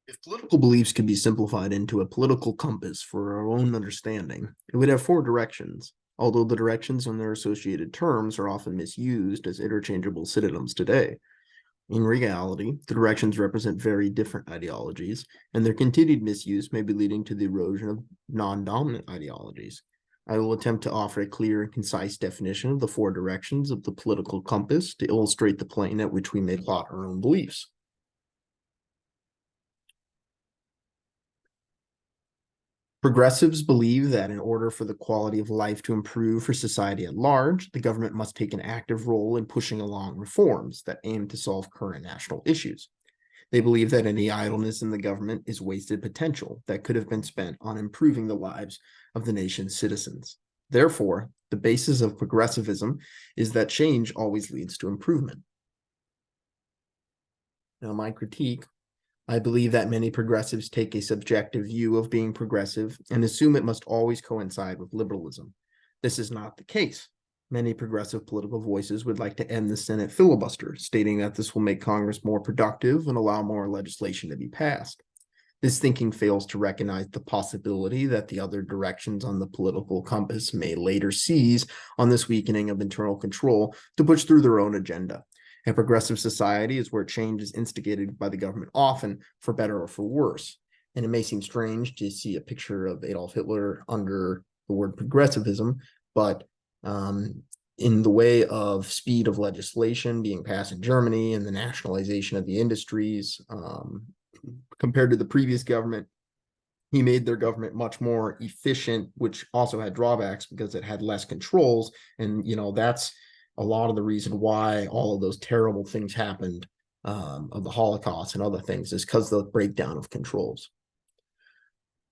If political beliefs could be simplified into a political compass for our own understanding, it would have four directions, although the directions and their associated terms are often misused as interchangeable synonyms today. In reality, the directions represent very different ideologies, and their continued misuse may be leading to the erosion of non-dominant ideologies. I will attempt to offer a clear and concise definition of the four directions of the political compass to illustrate the plane at which we may plot our own beliefs. Progressives believe that in order for the quality of life to improve for society at large, the government must take an active role in pushing along reforms that aim to solve current national issues. They believe that any idleness in the government is wasted potential that could have been spent on improving the lives of the nation's citizens. Therefore, the basis of progressivism is that change always leads to improvement. Now, my critique: I believe that many progressives take a subjective view of being progressive and assume it must always coincide with liberalism. This is not the case. Many progressive political voices would like to end the Senate filibuster, stating that this will make Congress more productive and allow more legislation to be passed. This thinking fails to recognize the possibility that the other directions on the political compass may later seize on this weakening of internal control to push through their own agenda. A progressive society is where change is instigated by the government, often for better or for worse. And it may seem strange to see a picture of Adolf Hitler under the word progressivism, but in the way of speed of legislation being passed in Germany and the nationalization of the industries, compared to the previous government, he made their government much more efficient, which also had drawbacks because it had less controls. And, that's a lot of the reason why all of those terrible things happened, of the Holocaust and other things, is because of the breakdown of controls.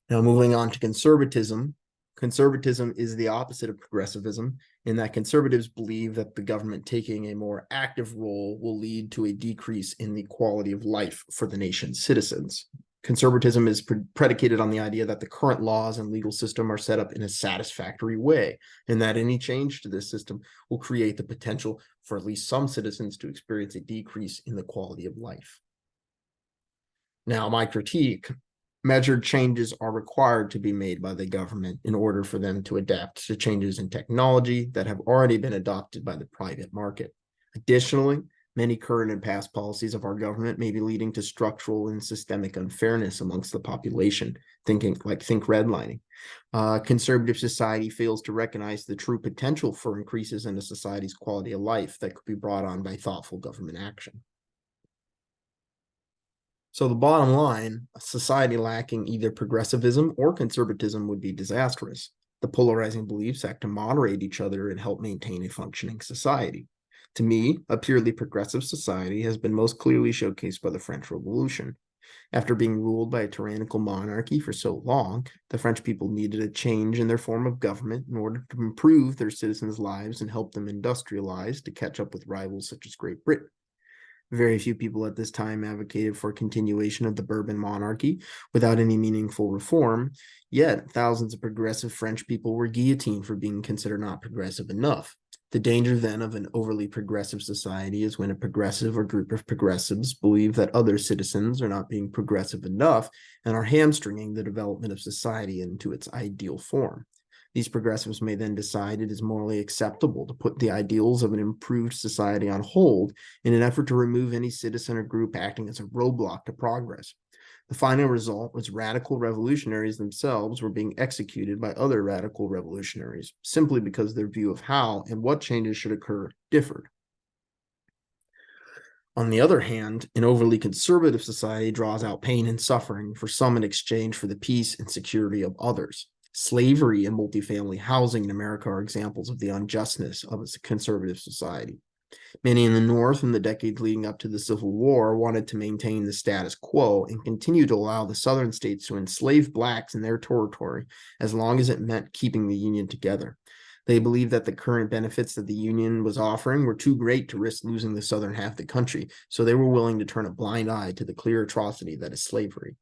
Now, moving on to conservatism. Conservatism is the opposite of progressivism in that conservatives believe that the government taking a more active role will lead to a decrease in the quality of life for the nation's citizens. Conservatism is predicated on the idea that the current laws and legal system are set up in a satisfactory way, and that any change to this system will create the potential for at least some citizens to experience a decrease in the quality of life. Now, my critique: measured changes are required to be made by the government in order for them to adapt to changes in technology that have already been adopted by the private market. Additionally, many current and past policies of our government may be leading to structural and systemic unfairness amongst the population, think redlining. Conservative society fails to recognize the true potential for increases in a society's quality of life that could be brought on by thoughtful government action. So the bottom line: a society lacking either progressivism or conservatism would be disastrous. The polarizing beliefs act to moderate each other and help maintain a functioning society. To me, a purely progressive society has been most clearly showcased by the French Revolution. After being ruled by a tyrannical monarchy for so long, the French people needed a change in their form of government in order to improve their citizens' lives and help them industrialize to catch up with rivals such as Great Britain. Very few people at this time advocated for continuation of the Bourbon monarchy without any meaningful reform, yet thousands of progressive French people were guillotined for being considered not progressive enough. The danger then of an overly progressive society is when a progressive or group of progressives believe that other citizens are not being progressive enough and are hamstringing the development of society into its ideal form. These progressives may then decide it is morally acceptable to put the ideals of an improved society on hold in an effort to remove any citizen or group acting as a roadblock to progress. The final result was radical revolutionaries themselves were being executed by other radical revolutionaries, simply because their view of how and what changes should occur differed. On the other hand, an overly conservative society draws out pain and suffering for some in exchange for the peace and security of others. Slavery and multifamily housing in America are examples of the unjustness of a conservative society. Many in the North in the decades leading up to the Civil War wanted to maintain the status quo and continue to allow the Southern states to enslave blacks in their territory as long as it meant keeping the Union together. They believed that the current benefits that the Union was offering were too great to risk losing the southern half of the country, so they were willing to turn a blind eye to the clear atrocity that is slavery.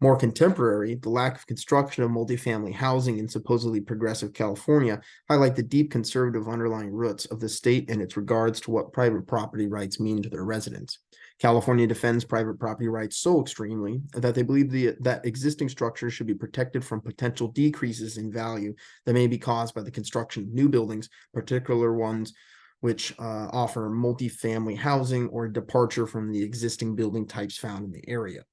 More contemporary, the lack of construction of multifamily housing in supposedly progressive California highlight the deep conservative underlying roots of the state and its regards to what private property rights mean to their residents. California defends private property rights so extremely that they believe that existing structures should be protected from potential decreases in value that may be caused by the construction of new buildings, particular ones which offer multifamily housing or a departure from the existing building types found in the area.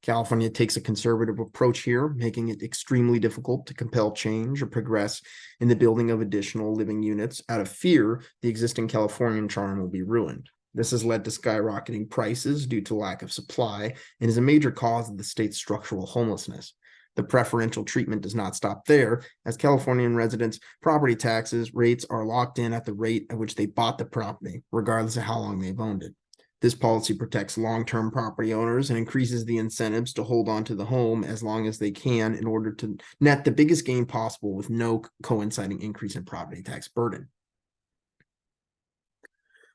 California takes a conservative approach here, making it extremely difficult to compel change or progress in the building of additional living units out of fear the existing Californian charm will be ruined. This has led to skyrocketing prices due to lack of supply and is a major cause of the state's structural homelessness. The preferential treatment does not stop there, as Californian residents' property taxes rates are locked in at the rate at which they bought the property, regardless of how long they've owned it. This policy protects long-term property owners and increases the incentives to hold on to the home as long as they can in order to net the biggest gain possible with no coinciding increase in property tax burden.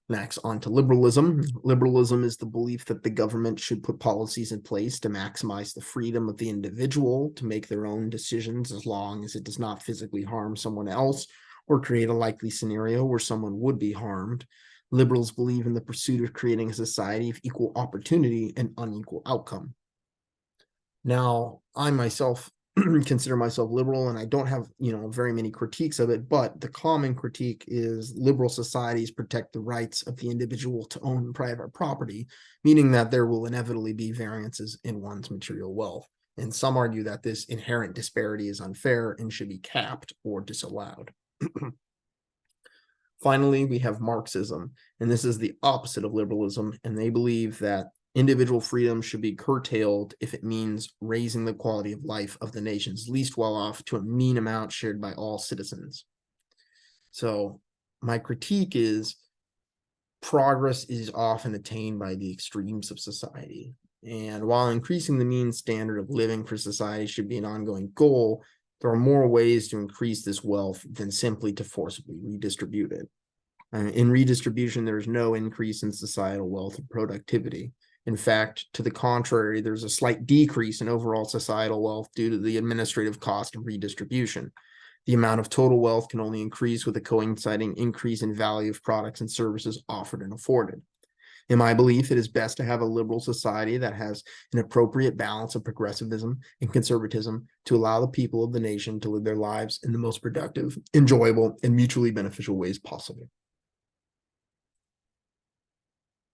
Next, on to liberalism. Liberalism is the belief that the government should put policies in place to maximize the freedom of the individual to make their own decisions as long as it does not physically harm someone else or create a likely scenario where someone would be harmed. Liberals believe in the pursuit of creating a society of equal opportunity and unequal outcome. Now, I myself consider myself liberal, and I don't have, very many critiques of it, but the common critique is liberal societies protect the rights of the individual to own private property, meaning that there will inevitably be variances in one's material wealth. And some argue that this inherent disparity is unfair and should be capped or disallowed. Finally, we have Marxism, and this is the opposite of liberalism, and they believe that individual freedom should be curtailed if it means raising the quality of life of the nation's least well-off to a mean amount shared by all citizens. So my critique is progress is often attained by the extremes of society. And while increasing the mean standard of living for society should be an ongoing goal, there are more ways to increase this wealth than simply to forcibly redistribute it. In redistribution, there is no increase in societal wealth and productivity. In fact, to the contrary, there's a slight decrease in overall societal wealth due to the administrative cost of redistribution. The amount of total wealth can only increase with a coinciding increase in value of products and services offered and afforded. In my belief, it is best to have a liberal society that has an appropriate balance of progressivism and conservatism to allow the people of the nation to live their lives in the most productive, enjoyable, and mutually beneficial ways possible.